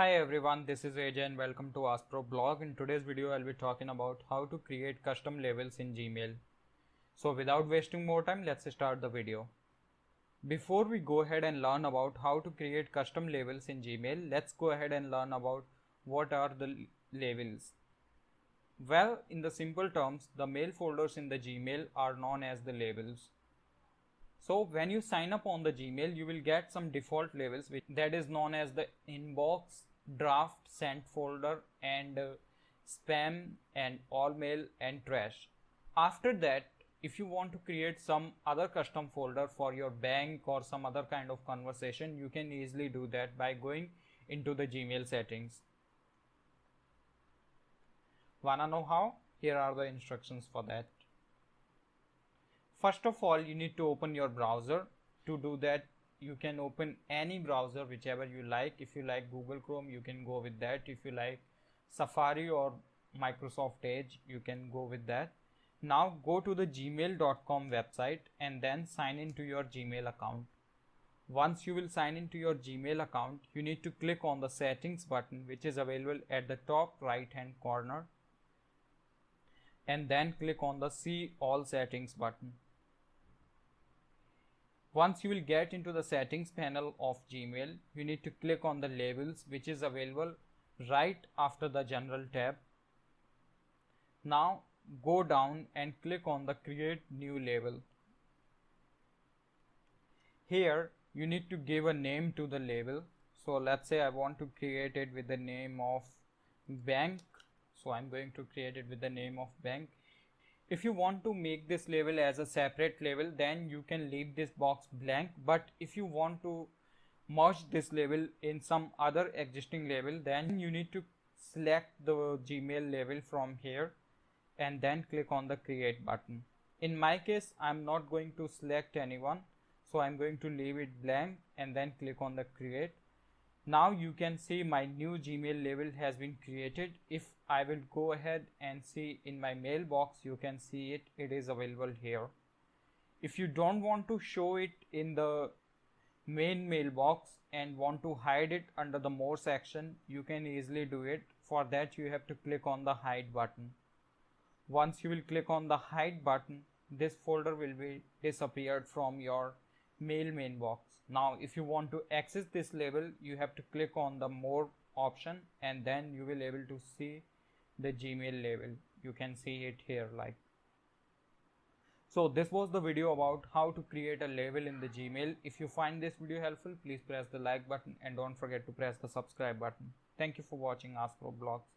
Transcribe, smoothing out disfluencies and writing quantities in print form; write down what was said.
Hi everyone, this is AJ and welcome to Askprob blog. In today's video, I'll be talking about how to create custom labels in Gmail. So without wasting more time, let's start the video. Before we go ahead and learn about how to create custom labels in Gmail, let's go ahead and learn about what are the labels. Well, in the simple terms, the mail folders in the Gmail are known as the labels. So when you sign up on the Gmail, you will get some default labels that is known as the inbox, draft, sent folder, and spam, and all mail and trash. After that, if you want to create some other custom folder for your bank or some other kind of conversation, you can easily do that by going into the Gmail settings. Wanna know how? Here are the instructions for that. First of all, you need to open your browser. To do that, you can open any browser whichever you like. If you like Google Chrome, you can go with that. If you like Safari or Microsoft Edge, you can go with that. Now go to the gmail.com website and then sign into your Gmail account. Once you will sign into your Gmail account, you need to click on the settings button, which is available at the top right hand corner, and then click on the see all settings button. Once you will get into the settings panel of Gmail, you need to click on the labels, which is available right after the general tab. Now go down and click on the create new label. Here you need to give a name to the label. So let's say I want to create it with the name of bank. So I'm going to create it with the name of bank. If you want to make this label as a separate label, then you can leave this box blank. But if you want to merge this label in some other existing label, then you need to select the Gmail label from here and then click on the create button. In my case, I'm not going to select anyone, so I'm going to leave it blank and then click on the create. Now you can see my new Gmail label has been created. If I will go ahead and see in my mailbox, you can see it is available here. If you don't want to show it in the main mailbox and want to hide it under the more section, you can easily do it. For that, you have to click on the hide button. Once you will click on the hide button, this folder will be disappeared from your mailbox. Now if you want to access this label, you have to click on the more option and then you will able to see the Gmail label. You can see it here like. So this was the video about how to create a label in the Gmail. If you find this video helpful, please press the like button and don't forget to press the subscribe button. Thank you for watching Askprob blogs.